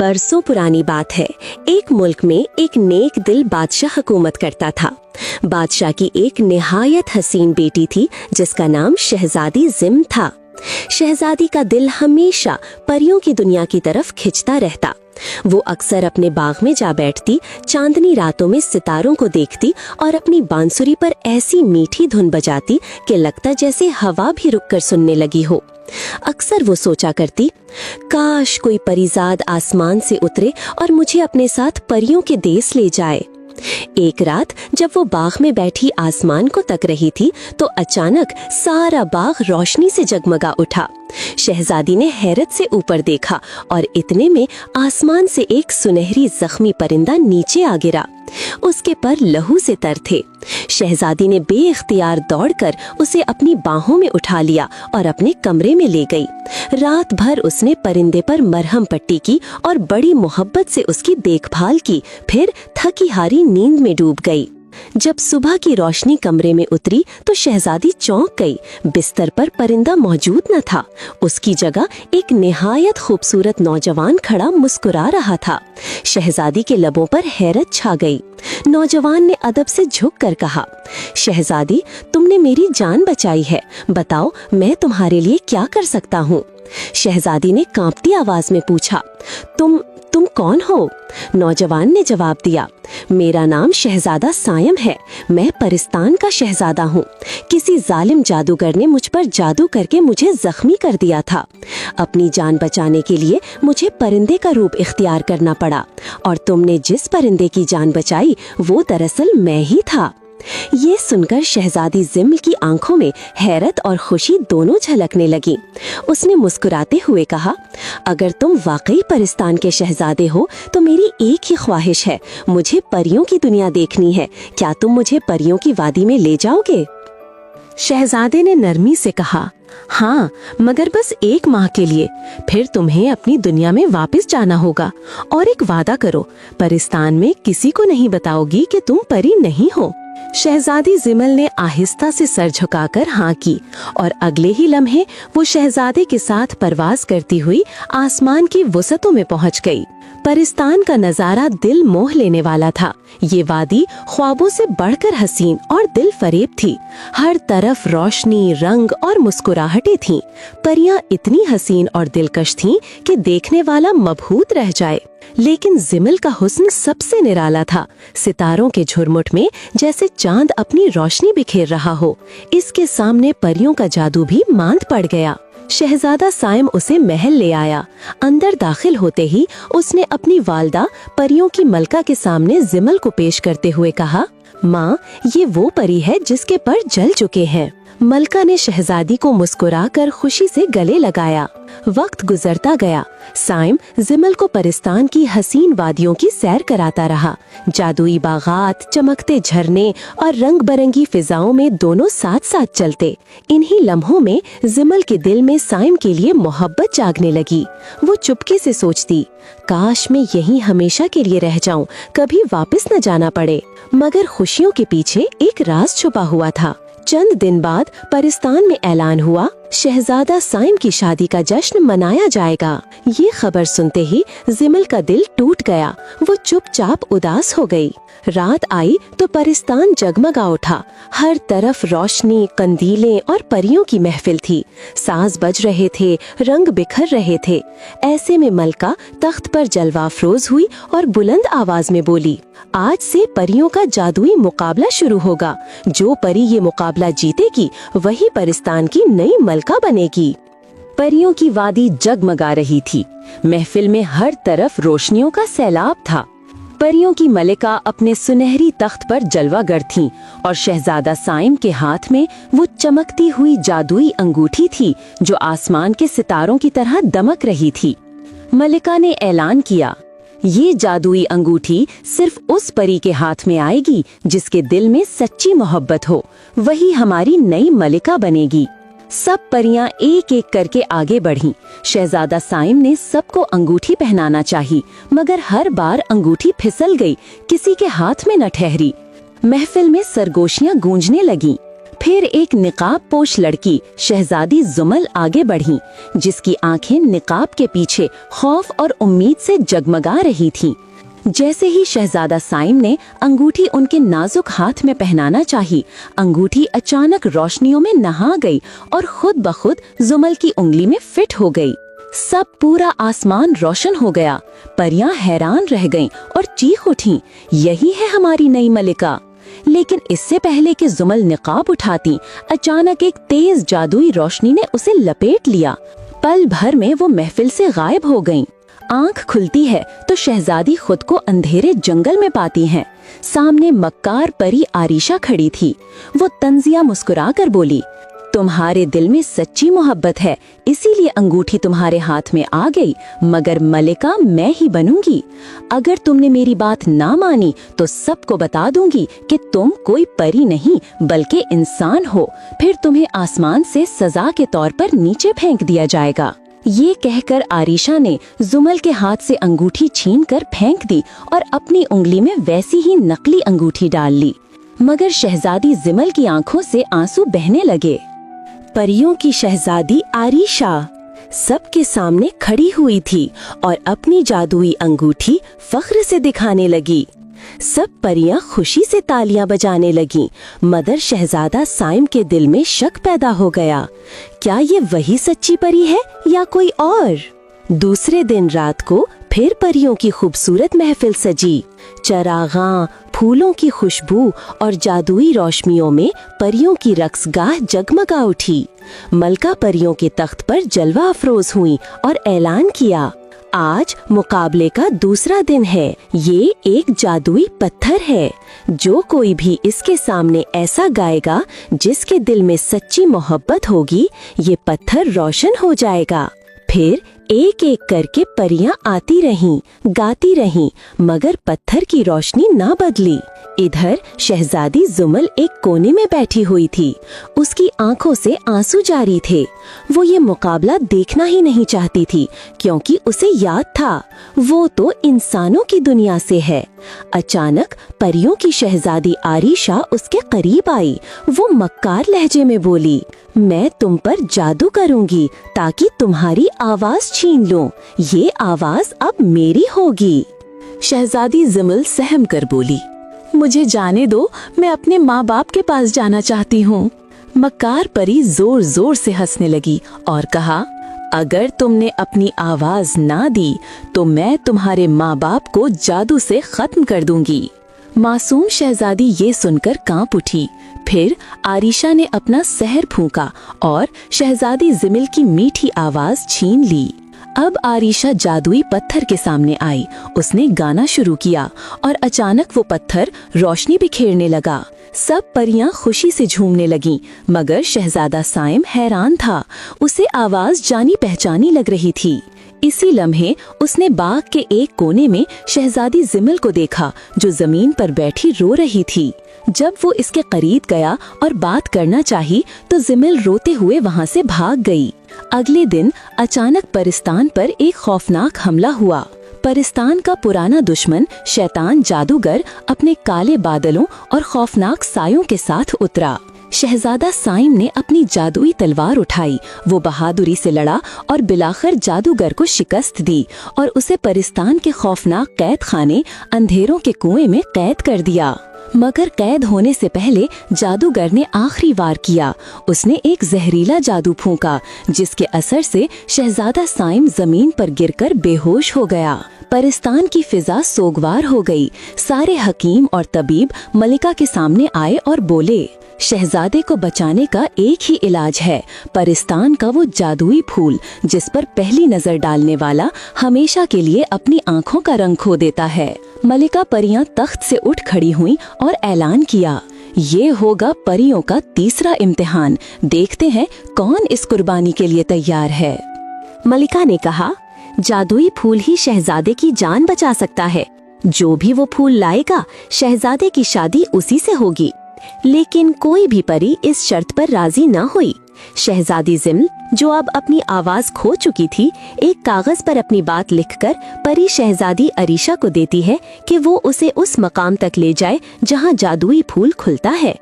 बरसों पुरानी बात है। एक मुल्क में एक नेक दिल बादशाह हुकूमत करता था। बादशाह की एक निहायत हसीन बेटी थी जिसका नाम शहजादी जिम था। शहजादी का दिल हमेशा परियों की दुनिया की तरफ खिंचता रहता। वो अक्सर अपने बाग में जा बैठती, चांदनी रातों में सितारों को देखती और अपनी बांसुरी पर ऐसी मीठी धुन बजाती कि लगता जैसे हवा भी रुककर सुनने लगी हो। अक्सर वो सोचा करती, काश कोई परीजाद आसमान से उतरे और मुझे अपने साथ परियों के देश ले जाए। एक रात जब वो बाग में बैठी आसमान को तक रही थी तो अचानक सारा बाग रोशनी से जगमगा उठा। शहजादी ने हैरत से ऊपर देखा और इतने में आसमान से एक सुनहरी जख्मी परिंदा नीचे आ गिरा। उसके पर लहू से तर थे। शहजादी ने बेइख्तियार दौड़कर उसे अपनी बाहों में उठा लिया और अपने कमरे में ले गई। रात भर उसने परिंदे पर मरहम पट्टी की और बड़ी मोहब्बत से उसकी देखभाल की। फिर थकी हारी नींद में डूब गई। जब सुबह की रोशनी कमरे में उतरी तो शहजादी चौंक गई। बिस्तर पर परिंदा मौजूद न था। उसकी जगह एक निहायत खूबसूरत नौजवान खड़ा मुस्कुरा रहा था। शहजादी के लबों पर हैरत छा गई। नौजवान ने अदब से झुक कर कहा, शहजादी, तुमने मेरी जान बचाई है, बताओ मैं तुम्हारे लिए क्या कर सकता हूँ। शहजादी ने कांपती आवाज में पूछा, तुम कौन हो? नौजवान ने जवाब दिया, मेरा नाम शहजादा सायम है। मैं परिस्तान का शहजादा हूँ। किसी जालिम जादूगर ने मुझ पर जादू करके मुझे जख्मी कर दिया था। अपनी जान बचाने के लिए मुझे परिंदे का रूप इख्तियार करना पड़ा और तुमने जिस परिंदे की जान बचाई वो दरअसल मैं ही था। ये सुनकर शहजादी जिम की आंखों में हैरत और खुशी दोनों झलकने लगी। उसने मुस्कुराते हुए कहा, अगर तुम वाकई परिस्तान के शहजादे हो तो मेरी एक ही ख्वाहिश है, मुझे परियों की दुनिया देखनी है। क्या तुम मुझे परियों की वादी में ले जाओगे? शहजादे ने नरमी से कहा, हाँ, मगर बस 1 माह के लिए। फिर तुम्हें अपनी दुनिया में वापस जाना होगा और एक वादा करो, परिस्तान में किसी को नहीं बताओगी कि तुम परी नहीं हो। शहजादी जिमल ने आहिस्ता से सर झुकाकर हाँ की और अगले ही लम्हे वो शहजादे के साथ परवाज करती हुई आसमान की वसतों में पहुंच गई। परिस्तान का नजारा दिल मोह लेने वाला था। ये वादी ख्वाबों से बढ़कर हसीन और दिल फरेब थी। हर तरफ रोशनी, रंग और मुस्कुराहटें थीं। परियां इतनी हसीन और दिलकश थीं कि देखने वाला मबहूत रह जाए। लेकिन जिमल का हुस्न सबसे निराला था। सितारों के झुरमुट में जैसे चांद अपनी रोशनी बिखेर रहा हो। इसके सामने परियों का जादू भी मांद पड़ गया। शहजादा साइम उसे महल ले आया। अंदर दाखिल होते ही उसने अपनी वालदा परियों की मलका के सामने जिमल को पेश करते हुए कहा, माँ, ये वो परी है जिसके पर जल चुके हैं। मलका ने शहजादी को मुस्कुराकर खुशी से गले लगाया। वक्त गुजरता गया। साइम जिमल को परिस्तान की हसीन वादियों की सैर कराता रहा। जादुई बागात, चमकते झरने और रंग बरंगी फिजाओं में दोनों साथ साथ चलते। इन्हीं लम्हों में जिमल के दिल में साइम के लिए मोहब्बत जागने लगी। वो चुपके से सोचती, काश मैं यहीं हमेशा के लिए रह जाऊं, कभी वापस न जाना पड़े। मगर खुशियों के पीछे एक राज छुपा हुआ था। चंद दिन बाद परिस्तान में ऐलान हुआ, शहजादा साइम की शादी का जश्न मनाया जाएगा। ये खबर सुनते ही जिमल का दिल टूट गया। वो चुपचाप उदास हो गई। रात आई तो परिस्तान जगमगा उठा। हर तरफ रोशनी, कंदीलें और परियों की महफिल थी। साज बज रहे थे, रंग बिखर रहे थे। ऐसे में मलका तख्त पर जलवा अफरोज हुई और बुलंद आवाज में बोली, आज से परियों का जादुई मुकाबला शुरू होगा। जो परी ये मुकाबला जीतेगी वही परिस्तान की नई मलका बनेगी। परियों की वादी जगमगा रही थी। महफिल में हर तरफ रोशनियों का सैलाब था। परियों की मलिका अपने सुनहरी तख्त पर जलवागर थीं और शहजादा साइम के हाथ में वो चमकती हुई जादुई अंगूठी थी जो आसमान के सितारों की तरह दमक रही थी। मलिका ने ऐलान किया, ये जादुई अंगूठी सिर्फ उस परी के हाथ में आएगी जिसके दिल में सच्ची मोहब्बत हो। वही हमारी नई मलिका बनेगी। सब परियां एक एक करके आगे बढ़ीं। शहजादा साइम ने सबको अंगूठी पहनाना चाही, मगर हर बार अंगूठी फिसल गई, किसी के हाथ में न ठहरी। महफिल में सरगोशियां गूंजने लगीं। फिर एक निकाब पोश लड़की शहजादी जुमल आगे बढ़ी, जिसकी आंखें निकाब के पीछे खौफ और उम्मीद से जगमगा रही थीं। जैसे ही शहजादा साइम ने अंगूठी उनके नाजुक हाथ में पहनाना चाही, अंगूठी अचानक रोशनियों में नहा गई और खुद ब खुद जुमल की उंगली में फिट हो गई। सब पूरा आसमान रोशन हो गया। परियां हैरान रह गईं और चीख उठीं, यही है हमारी नई मलिका। लेकिन इससे पहले कि जुमल निकाब उठाती, अचानक एक तेज जादुई रोशनी ने उसे लपेट लिया। पल भर में वो महफिल से गायब हो गईं। आंख खुलती है तो शहजादी खुद को अंधेरे जंगल में पाती हैं। सामने मक्कार परी आरिशा खड़ी थी। वो तंजिया मुस्कुरा कर बोली, तुम्हारे दिल में सच्ची मोहब्बत है, इसीलिए अंगूठी तुम्हारे हाथ में आ गई, मगर मलिका मैं ही बनूंगी। अगर तुमने मेरी बात ना मानी तो सबको बता दूंगी कि तुम कोई परी नहीं बल्कि इंसान हो। फिर तुम्हें आसमान से सजा के तौर पर नीचे फेंक दिया जाएगा। ये कहकर आरिशा ने जुमल के हाथ से अंगूठी छीनकर फेंक दी और अपनी उंगली में वैसी ही नकली अंगूठी डाल ली। मगर शहजादी जिमल की आंखों से आंसू बहने लगे। परियों की शहजादी आरिशा सबके सामने खड़ी हुई थी और अपनी जादुई अंगूठी फख्र से दिखाने लगी। सब परियां खुशी से तालियां बजाने लगीं, मगर शहजादा साइम के दिल में शक पैदा हो गया। क्या ये वही सच्ची परी है या कोई और? दूसरे दिन रात को फिर परियों की खूबसूरत महफिल सजी। चरागां, फूलों की खुशबू और जादुई रोशनियों में परियों की रक्सगाह जगमगा उठी। मलका परियों के तख्त पर जलवा अफरोज हुई और ऐलान किया, आज मुकाबले का दूसरा दिन है। ये एक जादुई पत्थर है। जो कोई भी इसके सामने ऐसा गाएगा जिसके दिल में सच्ची मोहब्बत होगी, ये पत्थर रोशन हो जाएगा। फिर एक एक करके परियां आती रहीं, गाती रहीं, मगर पत्थर की रोशनी ना बदली। इधर शहजादी जुमल एक कोने में बैठी हुई थी। उसकी आंखों से आंसू जारी थे। वो ये मुकाबला देखना ही नहीं चाहती थी, क्योंकि उसे याद था वो तो इंसानों की दुनिया से है। अचानक परियों की शहजादी आरिशा उसके करीब आई। वो मक्कार लहजे में बोली, मैं तुम पर जादू करूंगी ताकि तुम्हारी आवाज छीन लूं। ये आवाज अब मेरी होगी। शहजादी जिमल सहम कर बोली, मुझे जाने दो, मैं अपने माँ बाप के पास जाना चाहती हूँ। मक्कार परी जोर जोर से हंसने लगी और कहा, अगर तुमने अपनी आवाज ना दी तो मैं तुम्हारे माँ बाप को जादू से खत्म कर दूंगी। मासूम शहजादी ये सुनकर कांप उठी। फिर आरिशा ने अपना सहर फूंका और शहजादी जिमल की मीठी आवाज छीन ली। अब आरिशा जादुई पत्थर के सामने आई। उसने गाना शुरू किया और अचानक वो पत्थर रोशनी बिखेरने लगा। सब परियां खुशी से झूमने लगीं, मगर शहजादा साइम हैरान था। उसे आवाज जानी पहचानी लग रही थी। इसी लम्हे उसने बाग के एक कोने में शहजादी जिमल को देखा, जो जमीन पर बैठी रो रही थी। जब वो इसके करीब गया और बात करना चाही तो जिमल रोते हुए वहाँ से भाग गई। अगले दिन अचानक परिस्तान पर एक खौफनाक हमला हुआ। परिस्तान का पुराना दुश्मन शैतान जादूगर अपने काले बादलों और खौफनाक सायों के साथ उतरा। शहजादा साइम ने अपनी जादुई तलवार उठाई। वो बहादुरी से लड़ा और बिलाखिर जादूगर को शिकस्त दी और उसे परिस्तान के खौफनाक कैद खाने अंधेरों के कुएं में कैद कर दिया। मगर कैद होने से पहले जादूगर ने आखिरी वार किया। उसने एक जहरीला जादू फूंका, जिसके असर से शहजादा साइम जमीन पर गिरकर बेहोश हो गया। परिस्तान की फिजा सोगवार हो गई। सारे हकीम और तबीब मलिका के सामने आए और बोले, शहजादे को बचाने का एक ही इलाज है, परिस्तान का वो जादुई फूल जिस पर पहली नजर डालने वाला हमेशा के लिए अपनी आंखों का रंग खो देता है। मलिका परियां तख्त से उठ खड़ी हुईं और ऐलान किया, ये होगा परियों का तीसरा इम्तिहान। देखते हैं कौन इस कुर्बानी के लिए तैयार है। मलिका ने कहा, जादुई फूल ही शहजादे की जान बचा सकता है। जो भी वो फूल लाएगा, शहजादे की शादी उसी से होगी। लेकिन कोई भी परी इस शर्त पर राजी न हुई। शहजादी जिमल, जो अब अपनी आवाज खो चुकी थी, एक कागज पर अपनी बात लिखकर परी शहजादी आरिशा को देती है कि वो उसे उस मकाम तक ले जाए जहाँ जादुई फूल खुलता है।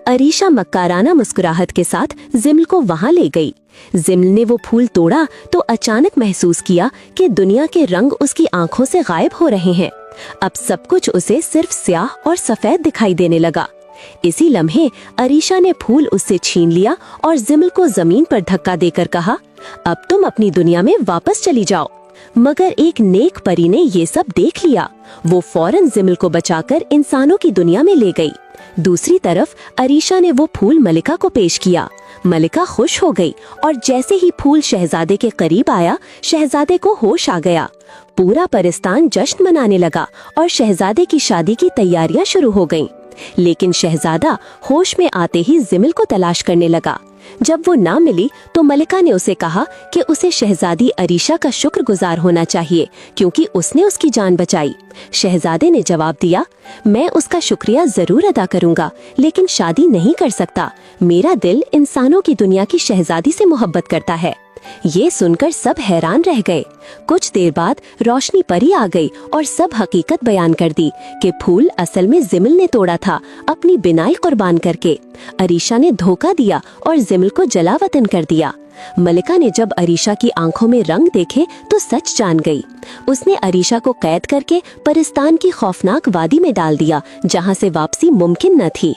अरीशा मक्काराना मुस्कुराहट के साथ जिम्ल को वहां ले गई। जिम्ल ने वो फूल तोड़ा तो अचानक महसूस किया कि दुनिया के रंग उसकी आंखों से गायब हो रहे हैं। अब सब कुछ उसे सिर्फ स्याह और सफेद दिखाई देने लगा। इसी लम्हे अरीशा ने फूल उससे छीन लिया और जिम्ल को जमीन पर धक्का देकर कहा, अब तुम अपनी दुनिया में वापस चली जाओ। मगर एक नेक परी ने ये सब देख लिया। वो फौरन जिम्ल को बचाकर इंसानों की दुनिया में ले गई। दूसरी तरफ अरीशा ने वो फूल मलिका को पेश किया। मलिका खुश हो गई और जैसे ही फूल शहजादे के करीब आया, शहजादे को होश आ गया। पूरा परिस्तान जश्न मनाने लगा और शहजादे की शादी की तैयारियां शुरू हो गईं। लेकिन शहजादा होश में आते ही जिम्ल को तलाश करने लगा। जब वो ना मिली तो मलिका ने उसे कहा कि उसे शहजादी अरीशा का शुक्रगुजार होना चाहिए क्योंकि उसने उसकी जान बचाई। शहजादे ने जवाब दिया, मैं उसका शुक्रिया जरूर अदा करूंगा, लेकिन शादी नहीं कर सकता। मेरा दिल इंसानों की दुनिया की शहजादी से मोहब्बत करता है। ये सुनकर सब हैरान रह गए। कुछ देर बाद रोशनी परी आ गई और सब हकीकत बयान कर दी कि फूल असल में जिम्ल ने तोड़ा था, अपनी बिनाई कुर्बान करके। अरीशा ने धोखा दिया और जिम्ल को जलावतन कर दिया। मलिका ने जब अरीशा की आंखों में रंग देखे तो सच जान गई। उसने अरीशा को कैद करके परिस्तान की खौफनाक वादी में डाल दिया, जहां से वापसी मुमकिन न थी।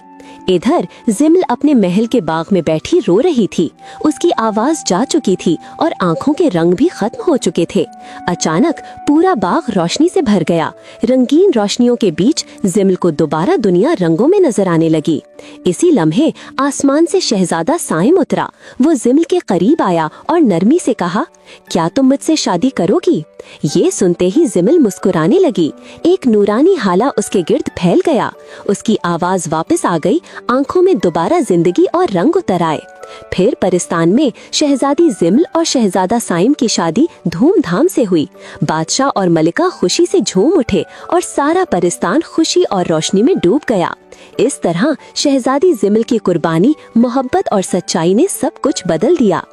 इधर जिम्ल अपने महल के बाग में बैठी रो रही थी। उसकी आवाज जा चुकी थी और आंखों के रंग भी खत्म हो चुके थे। अचानक पूरा बाग रोशनी से भर गया। रंगीन रोशनियों के बीच जिम्ल को दोबारा दुनिया रंगों में नजर आने लगी। इसी लम्हे आसमान से शहजादा साइम उतरा। वो जिम्ल के करीब आया और नरमी से कहा, क्या तुम मुझसे शादी करोगी? ये सुनते ही जिम्ल मुस्कुराने लगी। एक नूरानी हाला उसके गिर्द फैल गया। उसकी आवाज वापस आ गई, आंखों में दोबारा जिंदगी और रंग उतर आए। फिर परिस्तान में शहजादी जिम्ल और शहजादा साइम की शादी धूमधाम से हुई। बादशाह और मलिका खुशी से झूम उठे और सारा परिस्तान खुशी और रोशनी में डूब गया। इस तरह शहजादी जिम्ल की कुर्बानी, मोहब्बत और सच्चाई ने सब कुछ बदल दिया।